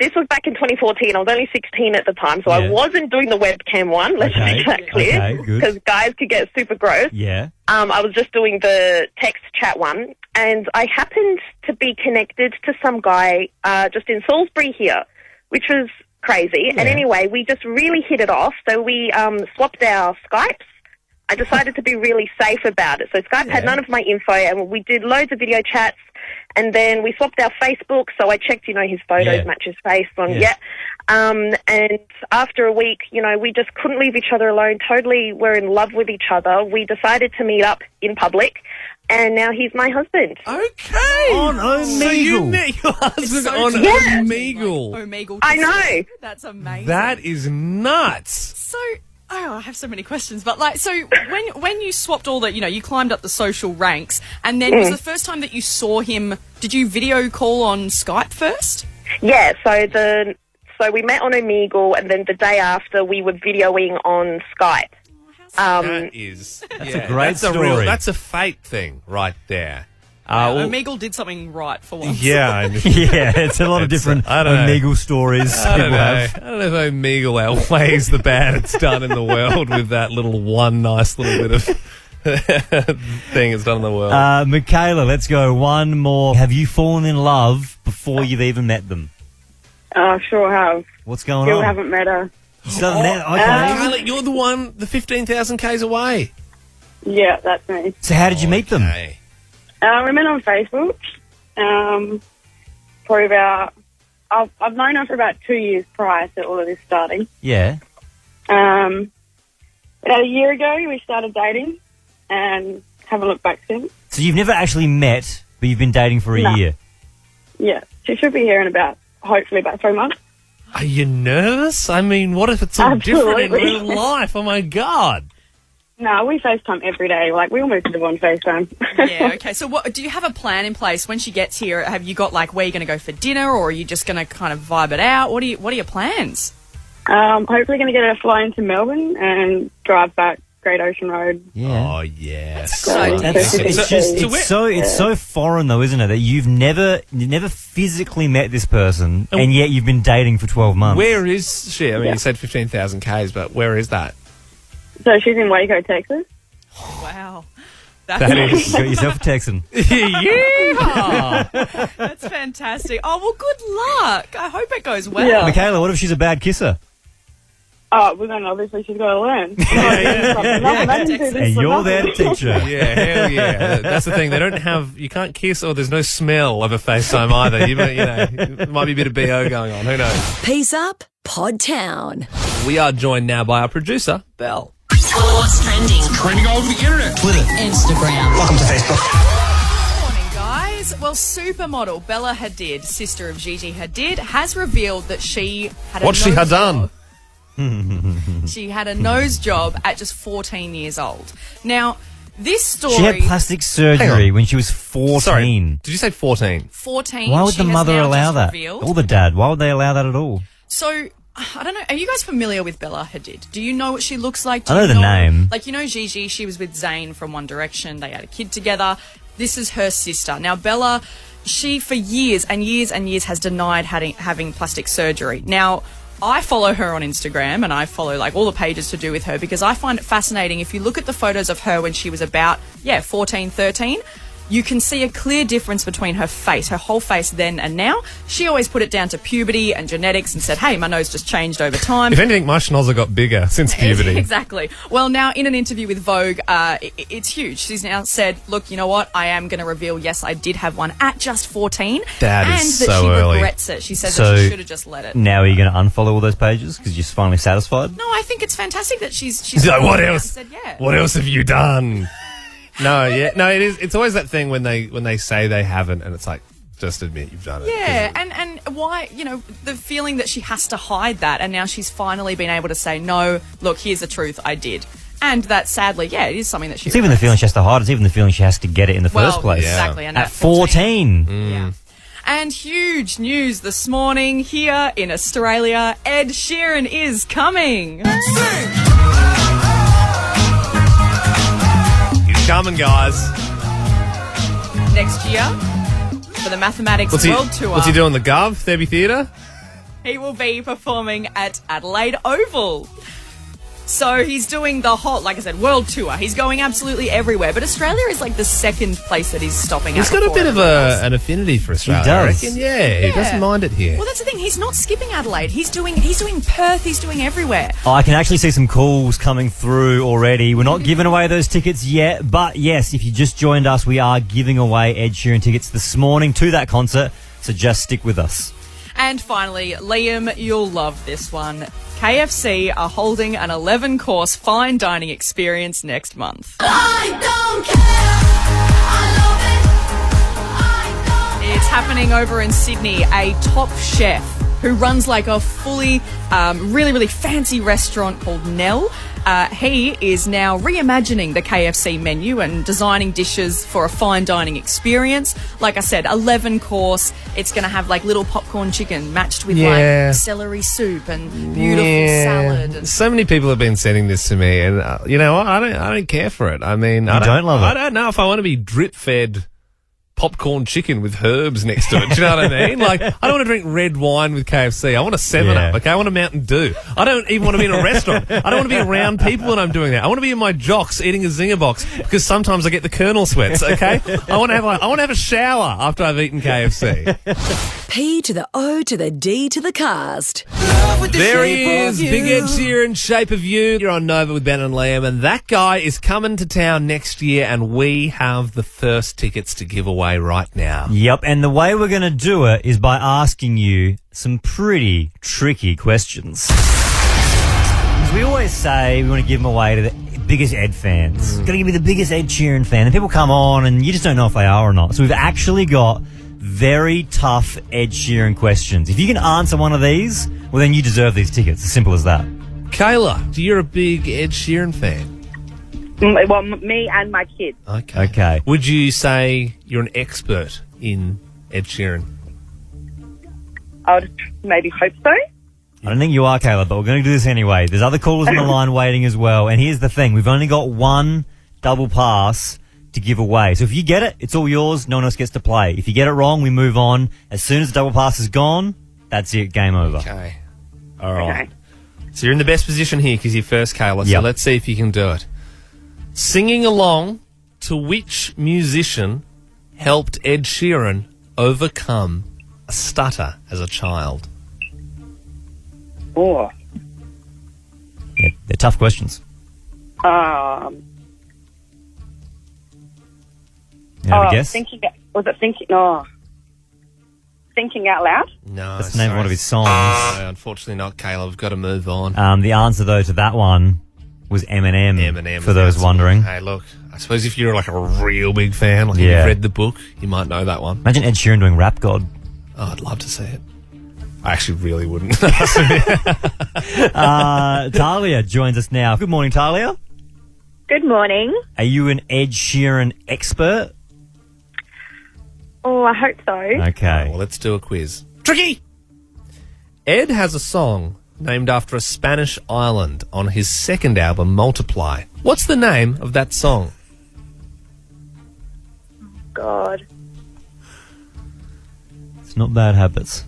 this was back in 2014. I was only 16 at the time, so I wasn't doing the webcam one. Let's make that clear. Okay, good. Because guys could get super gross. Yeah. I was just doing the text chat one, and I happened to be connected to some guy just in Salisbury here, which was crazy. And anyway, we just really hit it off. So we swapped our Skypes. I decided to be really safe about it. So Skype had none of my info, and we did loads of video chats. And then we swapped our Facebook, so I checked, his photos match his face on, and after a week, we just couldn't leave each other alone, totally were in love with each other. We decided to meet up in public, and now he's my husband. Okay. On Omegle. So you met your husband on Omegle. Omegle. I know. That's amazing. That is nuts. So, I have so many questions, but so when you swapped all that, you climbed up the social ranks, and then was the first time that you saw him, did you video call on Skype first? Yeah, so we met on Omegle, and then the day after we were videoing on Skype. That's a great story. That's a fate thing right there. Omegle did something right for once. Yeah. Yeah, it's a lot of different Omegle stories people have. I don't know if Omegle outweighs the bad it's done in the world with that little one nice little bit of thing it's done in the world. Michaela, let's go. One more. Have you fallen in love before you've even met them? Sure have. What's going Still on? haven't met her. Still haven't met her? Okay. Michaela, you're the one, the 15,000 Ks away. Yeah, that's me. So how did you meet them? We met on Facebook. Probably about... I've known her for about 2 years prior to all of this starting. Yeah. About a year ago, we started dating and haven't looked back since. So you've never actually met, but you've been dating for a year? Yeah. She should be here in hopefully about 3 months. Are you nervous? I mean, what if it's all different in real life? Oh, my God. No, we FaceTime every day. Like, we almost live on FaceTime. Yeah, okay. So do you have a plan in place when she gets here? Have you got, like, where you're going to go for dinner, or are you just going to kind of vibe it out? What are your plans? Hopefully going to get a fly into Melbourne and drive back Great Ocean Road. Yeah. Oh, yeah. It's so foreign, though, isn't it? That you've never physically met this person, and yet you've been dating for 12 months. Where is she? I mean, you said 15,000 Ks, but where is that? So she's in Waco, Texas. Wow. That is. You got yourself a Texan. Yeah. That's fantastic. Oh, well, good luck. I hope it goes well. Yeah. Michaela, what if she's a bad kisser? Oh, well, then obviously she's got to learn. And you're there to teach her. Yeah, hell yeah. That's the thing. They don't have... You can't kiss, or there's no smell of a FaceTime either. You know, there might be a bit of BO going on. Who knows? Peace up, Pod Town. We are joined now by our producer, Belle. What's trending? Trending all over the internet. Twitter. Instagram. Welcome to Facebook. Morning, guys. Well, supermodel Bella Hadid, sister of Gigi Hadid, has revealed that she had What she had done. She had a nose job at just 14 years old. Now, this story... She had plastic surgery when she was 14. Sorry, did you say 14? 14. Why would she the has mother now allow just that? revealed. Or the dad? Why would they allow that at all? So, I don't know. Are you guys familiar with Bella Hadid? Do you know what she looks like? I know the name. Like, you know Gigi, she was with Zayn from One Direction. They had a kid together. This is her sister. Now, Bella, she for years and years and years has denied having plastic surgery. Now, I follow her on Instagram and I follow like all the pages to do with her because I find it fascinating. If you look at the photos of her when she was about, 14, 13, you can see a clear difference between her face, her whole face then and now. She always put it down to puberty and genetics and said, hey, my nose just changed over time. If anything, my schnozzle got bigger since puberty. Exactly. Well, now in an interview with Vogue, it's huge. She's now said, look, you know what? I am going to reveal, yes, I did have one at just 14. That and is that so she early. regrets it. She says that she should have just let it. Now are you going to unfollow all those pages because you're finally satisfied? No, I think it's fantastic that she's like, what else? Said, yeah. What else have you done? No, it is. It's always that thing when they say they haven't, and it's like, just admit you've done it. Yeah, and why, the feeling that she has to hide that, and now she's finally been able to say, no, look, here's the truth, I did. And that, sadly, it is something that she... It's even the feeling she has to hide. It's even the feeling she has to get it in the first place. Exactly. And at 14. Yeah. And huge news this morning here in Australia, Ed Sheeran is coming. Coming, guys. Next year for the Mathematics World Tour. What's he doing? The Gov? Thurby Theatre? He will be performing at Adelaide Oval. So he's doing the whole, like I said, world tour. He's going absolutely everywhere. But Australia is like the second place that he's stopping at. He's got a bit of an affinity for Australia. He does. I reckon. Yeah, he doesn't mind it here. Well, that's the thing. He's not skipping Adelaide. He's doing Perth. He's doing everywhere. Oh, I can actually see some calls coming through already. We're not giving away those tickets yet, but yes, if you just joined us, we are giving away Ed Sheeran tickets this morning to that concert. So just stick with us. And finally, Liam, you'll love this one. KFC are holding an 11-course fine dining experience next month. I don't care. I love it. It's happening over in Sydney. A top chef who runs like a fully, really, really fancy restaurant called Nell. He is now reimagining the KFC menu and designing dishes for a fine dining experience. Like I said, 11 course. It's going to have like little popcorn chicken matched with like celery soup and beautiful salad. And so many people have been sending this to me, and you know what? I don't care for it. I mean, I don't love it. I don't know if I want to be drip fed popcorn chicken with herbs next to it. Do you know what I mean? Like, I don't want to drink red wine with KFC. I want a 7-Up, okay? I want a Mountain Dew. I don't even want to be in a restaurant. I don't want to be around people when I'm doing that. I want to be in my jocks eating a Zinger box because sometimes I get the Colonel sweats, okay? I want to have a shower after I've eaten KFC. P to the O to the D to the cast. There he is, Big Ed Sheeran, Shape of You. You're on Nova with Ben and Liam, and that guy is coming to town next year, and we have the first tickets to give away right now. Yep, and the way we're going to do it is by asking you some pretty tricky questions. As we always say, we want to give them away to the biggest Ed fans. Got to give me the biggest Ed Sheeran fan. And people come on and you just don't know if they are or not. So we've actually got very tough Ed Sheeran questions. If you can answer one of these, well, then you deserve these tickets. As simple as that. Kayla, you're a big Ed Sheeran fan. Well, me and my kids. Okay. Would you say you're an expert in Ed Sheeran? I would maybe hope so. I don't think you are, Kayla, but we're going to do this anyway. There's other callers on the line waiting as well. And here's the thing. We've only got one double pass to give away. So if you get it, it's all yours. No one else gets to play. If you get it wrong, we move on. As soon as the double pass is gone, that's it. Game over. Okay. All right. So you're in the best position here because you're first, Kayla. So Yep. let's see if you can do it. Singing along to which musician helped Ed Sheeran overcome a stutter as a child? Oh. Yeah, they're tough questions. You have a guess? Thinking Out Loud? No. That's the name of one of his songs. No, unfortunately not, Kayla. We've got to move on. The answer, though, to that one was Eminem. Eminem. For those wondering. Hey, look, I suppose if you're like a real big fan, like Yeah. you've read the book, you might know that one. Imagine Ed Sheeran doing Rap God. Oh, I'd love to see it. I actually really wouldn't. Talia joins us now. Good morning, Talia. Good morning. Are you an Ed Sheeran expert? Oh, I hope so. Okay. Well, let's do a quiz. Tricky! Ed has a song named after a Spanish island on his second album, Multiply. What's the name of that song? God. It's not Bad Habits.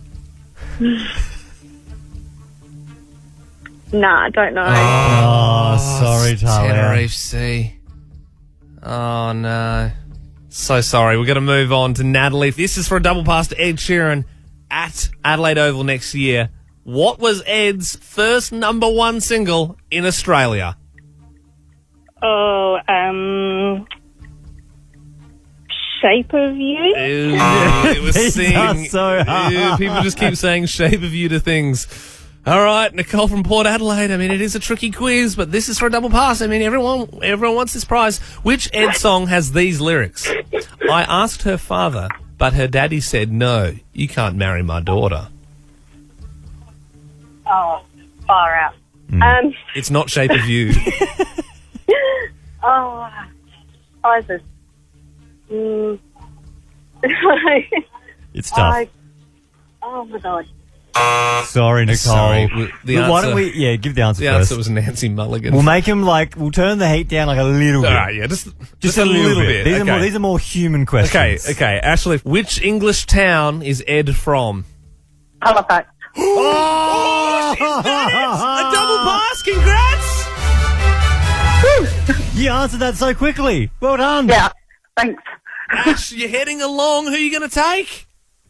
Nah, I don't know. Oh, sorry, Talia. Tenerife. Oh, no. So sorry. We're going to move on to Natalie. This is for a double pass to Ed Sheeran at Adelaide Oval next year. What was Ed's first number one single in Australia? Oh, Shape of You? Ooh, it was These Sing. are so hard. Ooh, people just keep saying Shape of You to things. All right, Nicole from Port Adelaide. I mean, it is a tricky quiz, but this is for a double pass. I mean, everyone wants this prize. Which Ed song has these lyrics? I asked her father, but her daddy said, no, you can't marry my daughter. Oh, far out. It's not Shape of You. Isis. It's tough. Oh, my God. Sorry, Nicole. Sorry. The Why answer- don't we, give the answer The first. answer was Nancy Mulligan. We'll make him we'll turn the heat down like a little bit. All right, yeah, just a little bit. Okay. These are more human questions. Okay. Ashley, which English town is Ed from? Halifax. Oh, she's done it! A double pass! Congrats! You answered that so quickly. Well done. Yeah, thanks. Ash, you're heading along. Who are you going to take?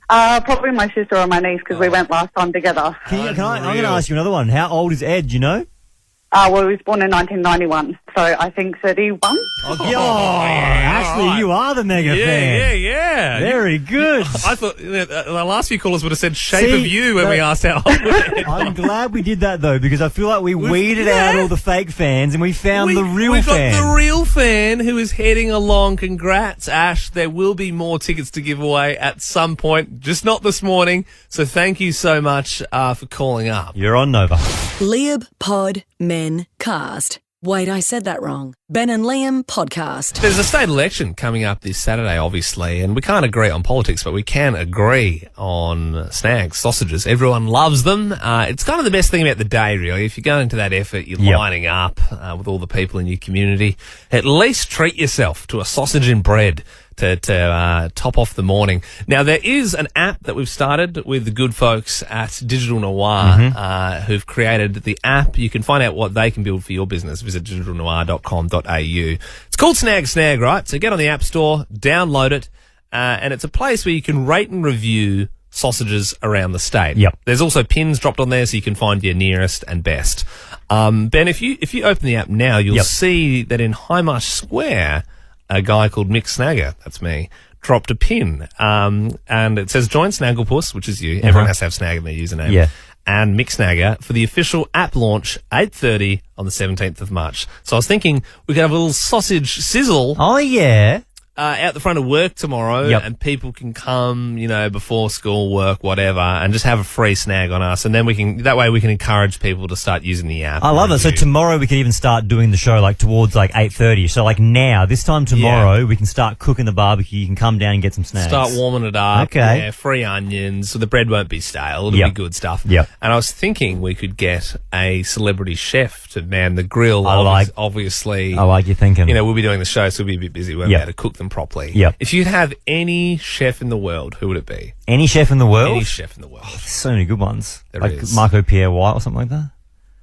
Probably my sister or my niece because we went last time together. I'm going to ask you another one. How old is Ed, do you know? Well, he was born in 1991, so I think 31. Ashley, you are the mega fan. Yeah. Very good. I thought the last few callers would have said Shape of You when we asked how old Ed. I'm glad we did that, though, because I feel like we weeded out all the fake fans and we found the real We've fan. got the real fan who is heading along. Congrats, Ash. There will be more tickets to give away at some point, just not this morning. So thank you so much for calling up. You're on Nova. Liam Pod Men Cast. Wait, I said that wrong. Ben and Liam Podcast. There's a state election coming up this Saturday, obviously, and we can't agree on politics, but we can agree on snags, sausages. Everyone loves them. It's kind of the best thing about the day, really. If you're going to that effort, you're lining up with all the people in your community, at least treat yourself to a sausage and bread to top off the morning. Now, there is an app that we've started with the good folks at Digital Noir who've created the app. You can find out what they can build for your business. Visit digitalnoir.com.au. It's called Snag, right? So get on the App Store, download it, and it's a place where you can rate and review sausages around the state. Yep. There's also pins dropped on there so you can find your nearest and best. Ben, if you open the app now, you'll see that in Highmarsh Square, a guy called Mick Snagger, that's me, dropped a pin. And it says join Snagglepuss, which is you. Everyone has to have Snag in their username. Yeah. And Mick Snagger for the official app launch, 8:30 on the 17th of March. So I was thinking we could have a little sausage sizzle. Oh, yeah. Out the front of work tomorrow, and people can come, before school, work, whatever, and just have a free snag on us, and then that way we can encourage people to start using the app. I love it. So tomorrow we could even start doing the show towards 8:30. So now, this time tomorrow, we can start cooking the barbecue. You can come down and get some snags. Start warming it up. Okay. Yeah, free onions, so the bread won't be stale. It'll be good stuff. Yep. And I was thinking we could get a celebrity chef to man the grill. Obviously. I like your thinking. We'll be doing the show, so we'll be a bit busy. We'll be able to cook them properly. Yep. If you'd have any chef in the world, who would it be? Any chef in the world? Any chef in the world. Oh, there's so many good ones. There like is. Marco Pierre White or something like that?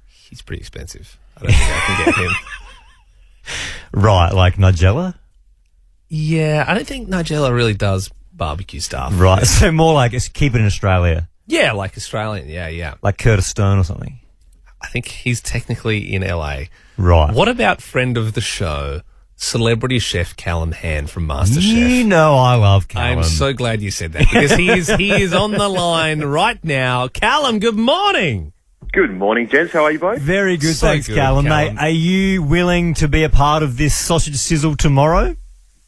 He's pretty expensive. I don't think I can get him. Right, like Nigella? Yeah, I don't think Nigella really does barbecue stuff. Right, so more like keep it in Australia. Yeah, like Australian. Yeah. Like Curtis Stone or something. I think he's technically in LA. Right. What about friend of the show, celebrity chef Callum Hann from MasterChef? You know I love Callum. I'm so glad you said that because he is on the line right now. Callum, good morning. Good morning, gents. How are you both? Very good, So thanks, good, Callum. Callum. Mate, are you willing to be a part of this sausage sizzle tomorrow?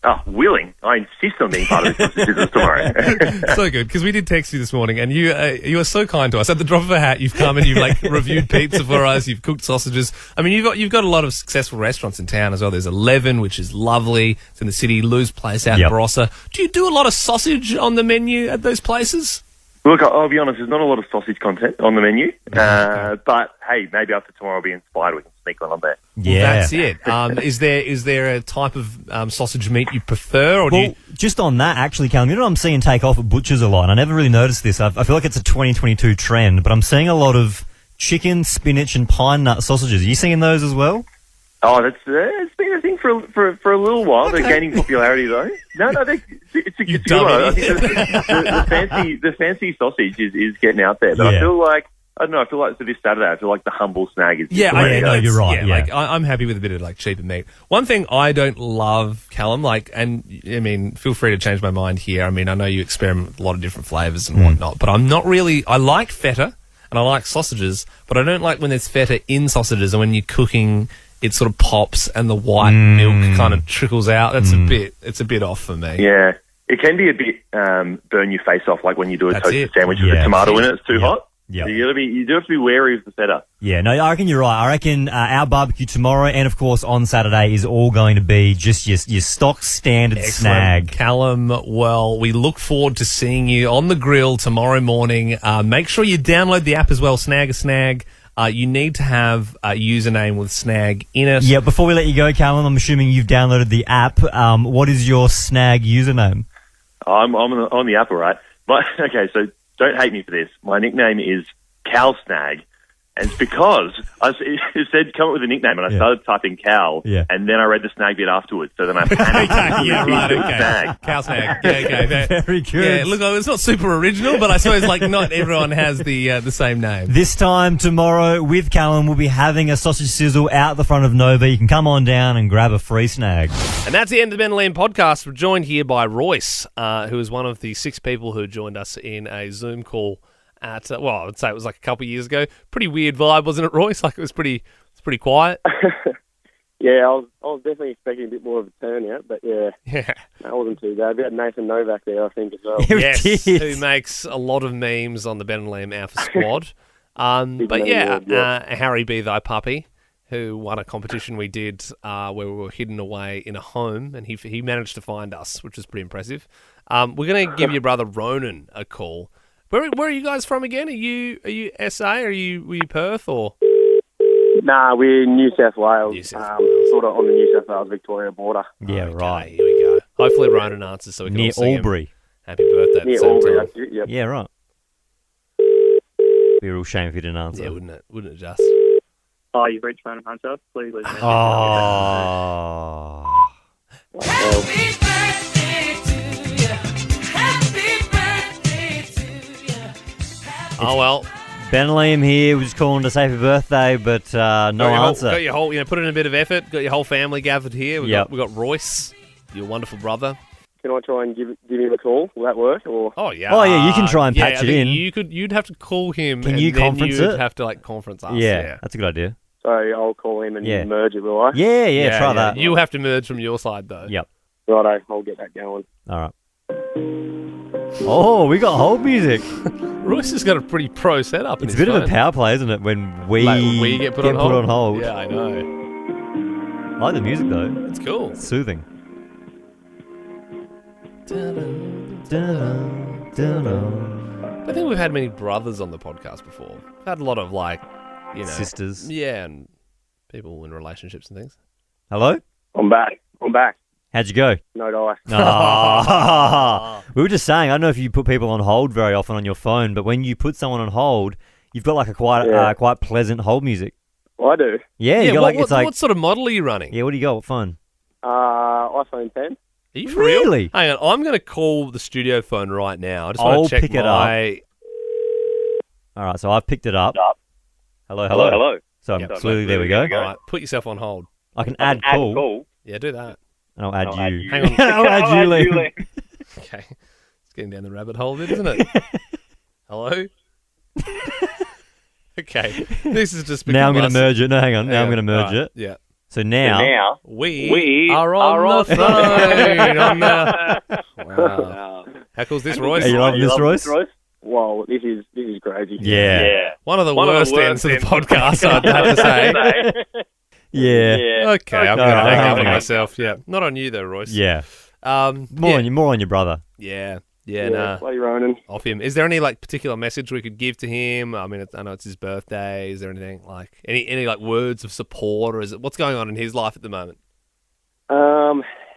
Oh, willing. I insist on being part of this business tomorrow. So good, because we did text you this morning, and you are so kind to us. At the drop of a hat, you've come and you've reviewed pizza for us. You've cooked sausages. I mean, you've got a lot of successful restaurants in town as well. There's 11, which is lovely. It's in the city. Lou's Place out in Barossa. Do you do a lot of sausage on the menu at those places? Look, I'll be honest. There's not a lot of sausage content on the menu, but hey, maybe after tomorrow I'll be inspired. We can sneak one on there. Well, that's it. Is there a type of sausage meat you prefer, or do you? Just on that, actually, Callum, you know what I'm seeing take off at butchers a lot, and I never really noticed this. I feel like it's a 2022 trend, but I'm seeing a lot of chicken, spinach, and pine nut sausages. Are you seeing those as well? Oh, it's been a thing for a little while. Okay. They're gaining popularity though. No, it's a good one. I think the fancy sausage is getting out there, but I feel like. I don't know, I feel like for this Saturday, I feel like the humble snag is... you're right. Yeah. I'm happy with a bit of cheaper meat. One thing I don't love, Callum, feel free to change my mind here. I mean, I know you experiment with a lot of different flavours and whatnot, but I'm not really... I like feta and I like sausages, but I don't like when there's feta in sausages and when you're cooking, it sort of pops and the white milk kind of trickles out. It's a bit off for me. Yeah. It can be a bit burn your face off, like when you do a toasted sandwich with a tomato in it. It's too hot. Yep. So you do have to be wary of the feta. Yeah, no, I reckon you're right. I reckon our barbecue tomorrow and, of course, on Saturday is all going to be just your stock standard snag. Callum, well, we look forward to seeing you on the grill tomorrow morning. Make sure you download the app as well, Snag a Snag. You need to have a username with Snag in it. Yeah, before we let you go, Callum, I'm assuming you've downloaded the app. What is your Snag username? I'm on the app, all right. But, okay, so... Don't hate me for this. My nickname is Cal Snag, and it's because it said come up with a nickname, and I started typing Cal, and then I read the snag bit afterwards, so then I panicked. Snag. Cal Snag. Yeah, okay. Very good. Yeah, look, it's not super original, but I suppose not everyone has the same name. This time tomorrow with Callum, we'll be having a sausage sizzle out the front of Nova. You can come on down and grab a free snag. And that's the end of the Ben and Liam podcast. We're joined here by Royce, who is one of the 6 people who joined us in a Zoom call at, I would say it was like a couple of years ago. Pretty weird vibe, wasn't it, Royce? Like it was pretty quiet. Yeah, I was definitely expecting a bit more of a turnout, but that wasn't too bad. We had Nathan Novak there, I think, as well. Yes, who makes a lot of memes on the Ben and Liam Alpha Squad. Harry Be Thy Puppy, who won a competition we did where we were hidden away in a home, and he managed to find us, which was pretty impressive. We're going to give your brother Ronan a call. Where are you guys from again? Are you SA? Were you Perth or? Nah, we're New South Wales. Sort of on the New South Wales Victoria border. Yeah, right. Here we go. Hopefully Ronan answers so we can Near all sing Albury. him happy birthday at the Near same Albury, time. that's it, yep. Yeah, right. Be a real shame if you didn't answer. Yeah, wouldn't it? Wouldn't it just? Oh, you've reached Ronan Hunter. Please leave a message. Oh. Happy birthday to you. Happy birthday to you. Oh, well. Ben and Liam here was calling to say happy birthday, but no answer. Got your whole, put in a bit of effort. Got your whole family gathered here. We Yep. got Royce, your wonderful brother. Can I try and give him a call? Will that work? Or Oh yeah. Oh, yeah, you can try and yeah, patch I it think in. You'd have to call him. Can and you then conference you'd it? have to conference us. Yeah, that's a good idea. So I'll call him and Yeah. merge it, will I? Yeah, try that. You have to merge from your side though. Yep. Righto, I'll get that going. All right. Oh, we got hold music. Royce has got a pretty pro setup. It's a bit of a power play, isn't it? When we, we get put on hold. Yeah, I know. I like the music though. It's cool. It's soothing. I think we've had many brothers on the podcast before. We've had a lot of sisters. Yeah, and people in relationships and things. Hello? I'm back. How'd you go? No dice. We were just saying, I don't know if you put people on hold very often on your phone, but when you put someone on hold, you've got like a quite pleasant hold music. I do. Yeah, you got what sort of model are you running? Yeah, what do you got? What phone? iPhone 10. Are you for Really? real? Hang on, I'm going to call the studio phone right now. I just I'll want to check pick it my... All right, so I've picked it up. Hello. So Yep. clearly, there we go. All right, put yourself on hold. I can add call. Yeah, do that. And I'll add you. Hang on. I'll add you, Liam. Okay. It's getting down the rabbit hole a bit, isn't it? Hello? Okay. This is just Now I'm going to merge it. No, hang on. Now I'm going to merge it. Yeah. So now we are on the phone. Wow. How cool is this, Royce? Are you loving this, Royce? Wow, this is crazy. Yeah. One of the worst ends of the podcast, I'd have to say. Yeah. Okay, I'm going to hang up on myself. Yeah. Not on you, though, Royce. Yeah. More on your brother. Yeah. Nah. Bloody Ronan. Off him. Is there any particular message we could give to him? I mean, I know it's his birthday. Is there anything any words of support, or is it what's going on in his life at the moment?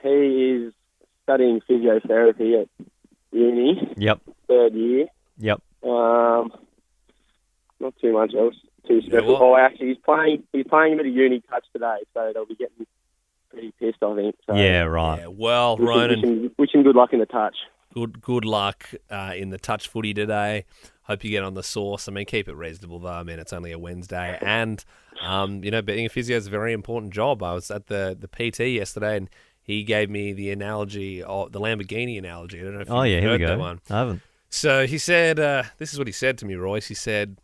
He is studying physiotherapy at uni. Yep. 3rd year. Yep. Not too much else too special. Yeah, well- Actually, he's playing a bit of uni touch today, so they'll be getting pretty pissed, I think. So Yeah, right. Yeah, well, Ronan, wish him good luck in the touch. good luck in the touch footy today. Hope you get on the sauce. I mean, keep it reasonable though. I mean, it's only a Wednesday, and being a physio is a very important job. I was at the PT yesterday, and he gave me the analogy, the Lamborghini analogy. I don't know if you've here we heard go. that one. I haven't. So he said, this is what he said to me, Royce. He said,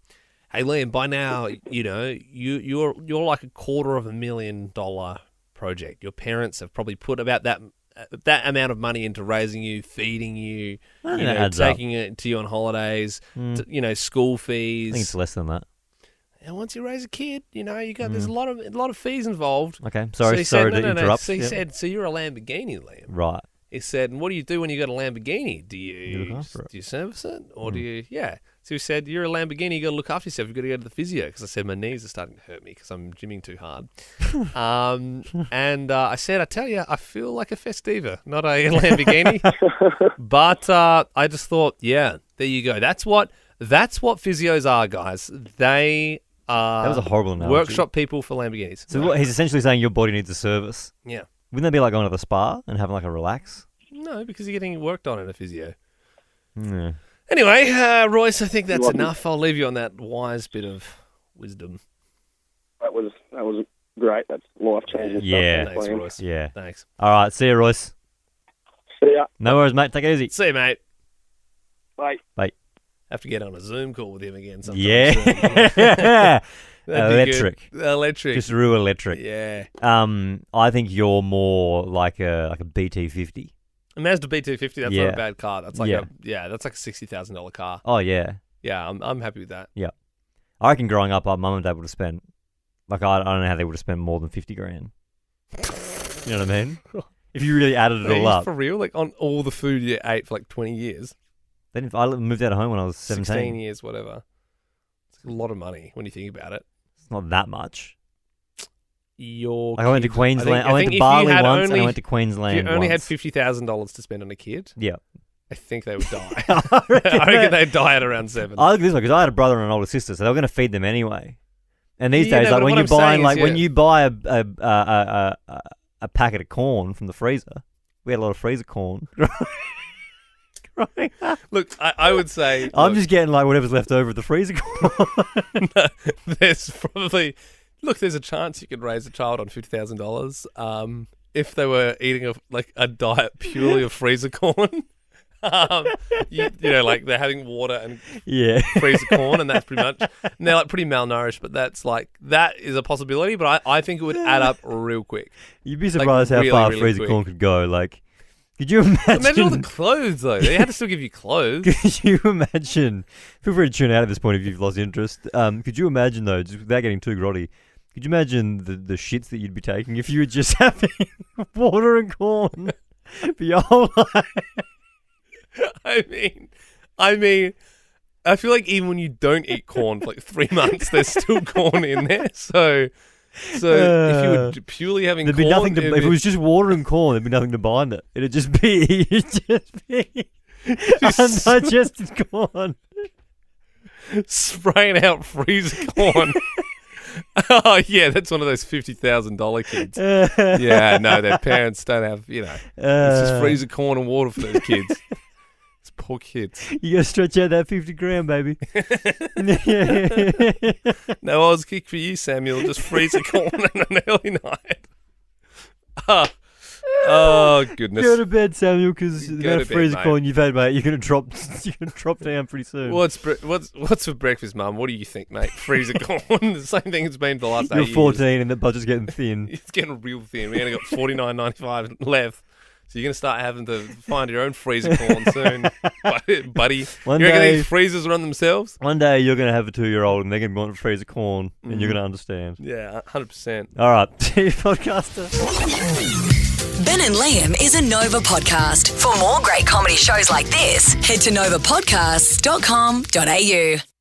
"Hey Liam, by now, you're like $250,000 project. Your parents have probably put about that amount of money into raising you, feeding you, taking it to you on holidays, school fees. I think it's less than that. And once you raise a kid, you got there's a lot of fees involved. Okay, sorry to interrupt. So he said, so you're a Lamborghini, Liam. Right. He said, and what do you do when you got a Lamborghini? Do you look after it. do you service it, or do you? Yeah. So he said, you're a Lamborghini. You got to look after yourself. You got to go to the physio, because I said my knees are starting to hurt me because I'm gymming too hard. And I said, I tell you, I feel like a Festiva, not a Lamborghini. But I just thought, yeah, there you go. That's what physios are, guys. They are. That was a horrible analogy. Workshop people for Lamborghinis. So what, he's essentially saying your body needs a service. Yeah. Wouldn't that be like going to the spa and having like a relax? No, because you're getting worked on in a physio. Yeah. Anyway, Royce, I think that's enough. I'll leave you on that wise bit of wisdom. That was great. That's life changing Yeah. stuff. Thanks, Royce. Yeah. Thanks. All right. See you, Royce. See ya. No worries, mate. Take it easy. See you, mate. Bye. Bye. Have to get on a Zoom call with him again sometime. Yeah. Electric. Electric. Just real electric. Yeah. I think you're more like a BT50. A Mazda B250, that's Yeah. not a bad car. That's like Yeah. that's like a $60,000 car. Oh yeah. Yeah, I'm happy with that. Yeah. I reckon growing up, our mum and dad would have spent I don't know how they would have spent more than $50,000. You know what I mean? If you really added it all up. For real? Like on all the food you ate for like 20 years? Then I moved out of home when I was 17. 16 years, whatever. It's a lot of money when you think about it. It's not that much. your I went to kid- Queensland. I I went think to if you Bali had once, and I only- went to Queensland If you only had once. $50,000 to spend on a kid, Yeah. I think they would die. I reckon they'd die at around 7. I look at this way because I had a brother and an older sister, so they were going to feed them anyway. And these Yeah, days, no, like but when what you're I'm saying buying, is, like when yeah. you buy a packet of corn from the freezer, we had a lot of freezer corn. Look, I would say I'm just getting like whatever's left over of the freezer corn. no, there's probably there's a chance you could raise a child on $50,000 if they were eating a diet purely of freezer corn. You know, like they're having water and freezer corn, and that's pretty much. And they're like pretty malnourished, but that is a possibility. But I think it would add up real quick. You'd be surprised how far freezer quick. corn could go. Like, could you imagine? Imagine all the clothes though. They had to still give you clothes. Could you imagine? Feel free to tune out at this point if you've lost interest. Could you imagine though, just without getting too grotty? Could you imagine the shits that you'd be taking if you were just having water and corn for your whole life? I mean, I feel like even when you don't eat corn for like 3 months, there's still corn in there. So if you were purely having there'd corn, be nothing to. If it was just water and corn, there'd be nothing to bind it. It'd just be undigested corn. Spraying out freezer corn. Oh yeah, that's one of those $50,000 kids. Yeah, no, their parents don't have. It's just freezer corn and water for those kids. It's poor kids. You gotta stretch out that 50 grand, baby. No Oz kick for you, Samuel. Just freezer corn on an early night. Oh goodness. Go to bed, Samuel, because the Go amount to of bed, freezer mate. corn you've had, mate, you're gonna drop down pretty soon. What's for breakfast, Mum? What do you think, mate? Freezer corn. The same thing it's been for the last 8 You're years. 14 and the budget's getting thin. It's getting real thin. We only got $49.95 left. So you're going to start having to find your own freezer corn soon, buddy. You reckon these freezers run themselves? One day you're going to have a 2-year-old and they're going to want freezer corn and you're going to understand. Yeah, 100%. All right, podcaster. Ben and Liam is a Nova podcast. For more great comedy shows like this, head to novapodcasts.com.au.